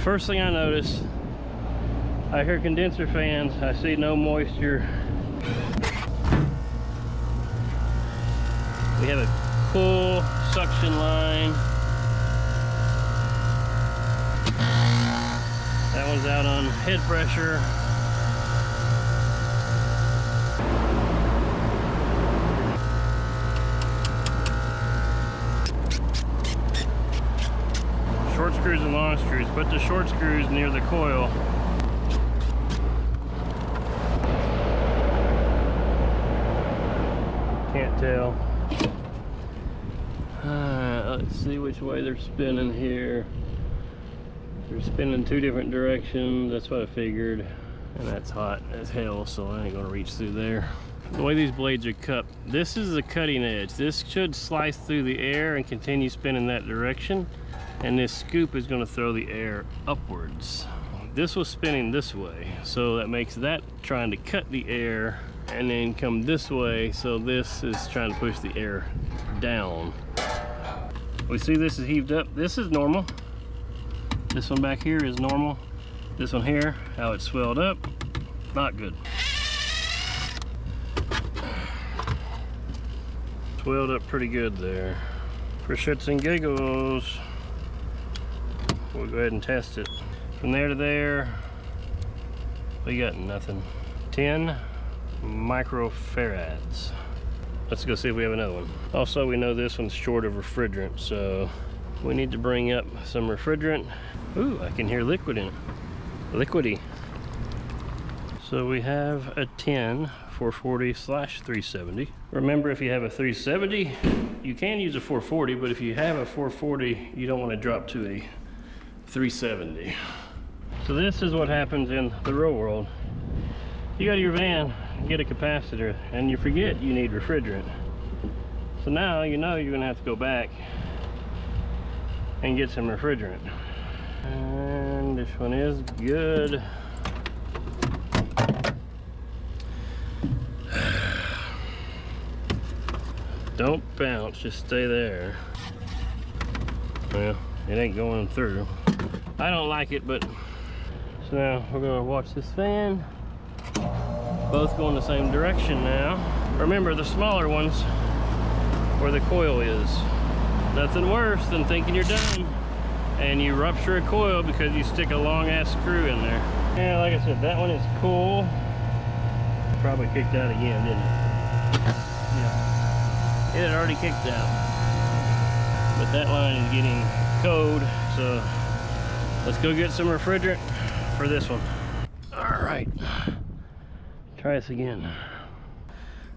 First thing I notice, I hear condenser fans, I see no moisture. We have a full suction line. That one's out on head pressure. Short screws and long screws. Put the short screws near the coil. Can't tell. Let's see which way they're spinning here. They're spinning two different directions. That's what I figured. And that's hot as hell, so I ain't gonna reach through there. The way these blades are cut, this is the cutting edge. This should slice through the air and continue spinning that direction. And this scoop is gonna throw the air upwards. This was spinning this way, so that makes that trying to cut the air and then come this way, so this is trying to push the air down. We see this is heaved up. This is normal. This one back here is normal. This one here, how it's swelled up, not good. Swelled up pretty good there. For shits and giggles, we'll go ahead and test it. From there to there, we got nothing. 10 microfarads. Let's go see if we have another one. Also, we know this one's short of refrigerant, so we need to bring up some refrigerant. Ooh, I can hear liquid in it. Liquidy. So we have a 10 440/370. Remember, if you have a 370, you can use a 440, but if you have a 440, you don't want to drop to a 370. So this is what happens in the real world. You go to your van, get a capacitor, and you forget you need refrigerant. So now you know you're gonna have to go back and get some refrigerant. And this one is good. Don't bounce, just stay there. Well, it ain't going through. I don't like it, but so now we're gonna watch this fan. Both going the same direction now. Remember, the smaller ones where the coil is. Nothing worse than thinking you're done and you rupture a coil because you stick a long ass screw in there. Yeah, like I said, that one is cool. Probably kicked out again, didn't it? Yeah, it had already kicked out. But that line is getting cold, so let's go get some refrigerant for this one. All right, try this again.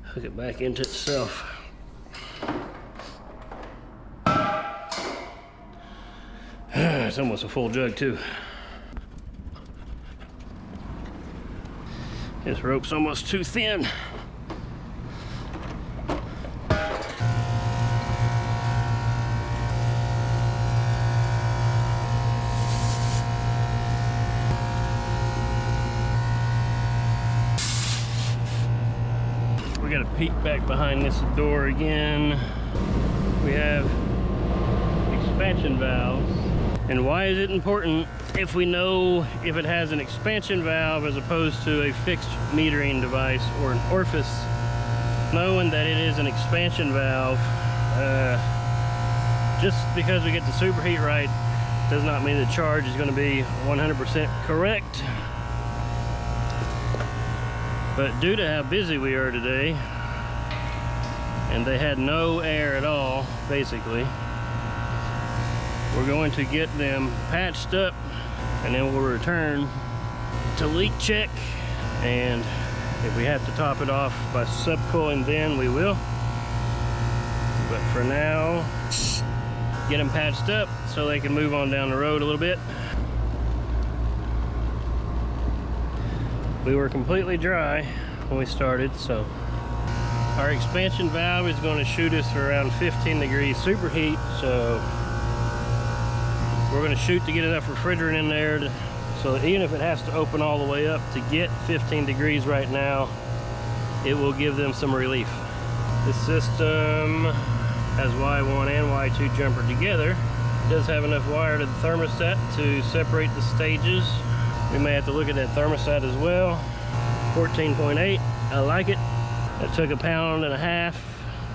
Hook it back into itself. It's almost a full jug too. This rope's almost too thin. We gotta peek back behind this door again. We have expansion valves. And why is it important if we know if it has an expansion valve as opposed to a fixed metering device or an orifice? Knowing that it is an expansion valve, just because we get the superheat right does not mean the charge is going to be 100% correct. But due to how busy we are today, and they had no air at all, basically, we're going to get them patched up and then we'll return to leak check, and if we have to top it off by subcooling, then we will. But for now, get them patched up so they can move on down the road a little bit. We were completely dry when we started, so our expansion valve is going to shoot us for around 15 degrees superheat, so we're going to shoot to get enough refrigerant in there so that even if it has to open all the way up to get 15 degrees right now, it will give them some relief. This system has Y1 and Y2 jumper together, It does have enough wire to the thermostat to separate the stages. We may have to look at that thermostat as well. 14.8, I like it. It took 1.5 pounds,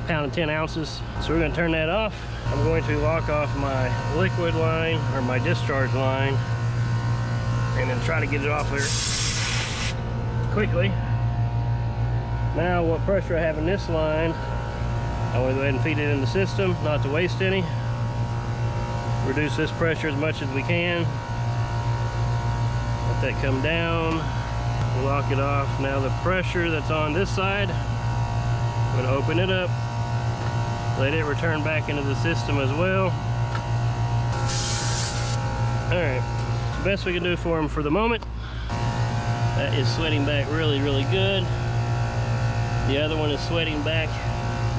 1.10 ounces. So we're gonna turn that off. I'm going to lock off my liquid line, or my discharge line, and then try to get it off there quickly. Now what pressure I have in this line, I want to go ahead and feed it in the system, not to waste any. Reduce this pressure as much as we can. Let that come down. Lock it off. Now the pressure that's on this side, I'm going to open it up. Let it return back into the system as well. Alright, the best we can do for him for the moment. That is sweating back really, really good. The other one is sweating back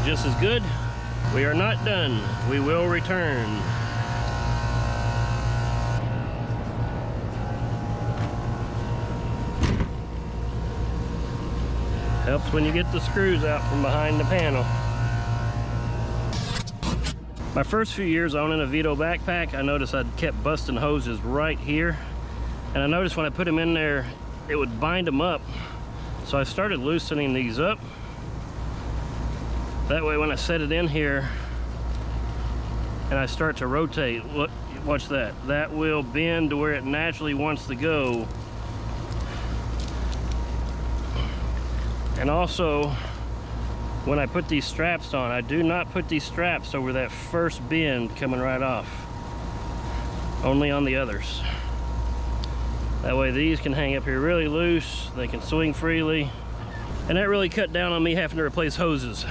just as good. We are not done. We will return. Helps when you get the screws out from behind the panel. My first few years owning a Veto backpack, I noticed I kept busting hoses right here. And I noticed when I put them in there, it would bind them up. So I started loosening these up. That way when I set it in here and I start to rotate, look, watch that. That will bend to where it naturally wants to go. And also, when I put these straps on, I do not put these straps over that first bend coming right off. Only on the others. That way these can hang up here really loose, they can swing freely, and that really cut down on me having to replace hoses.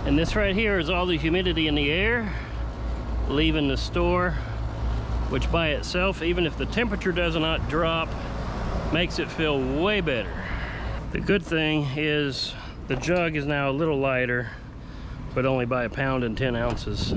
And this right here is all the humidity in the air leaving the store, which by itself, even if the temperature does not drop, makes it feel way better. The good thing is the jug is now a little lighter, but only by 1.10 pounds.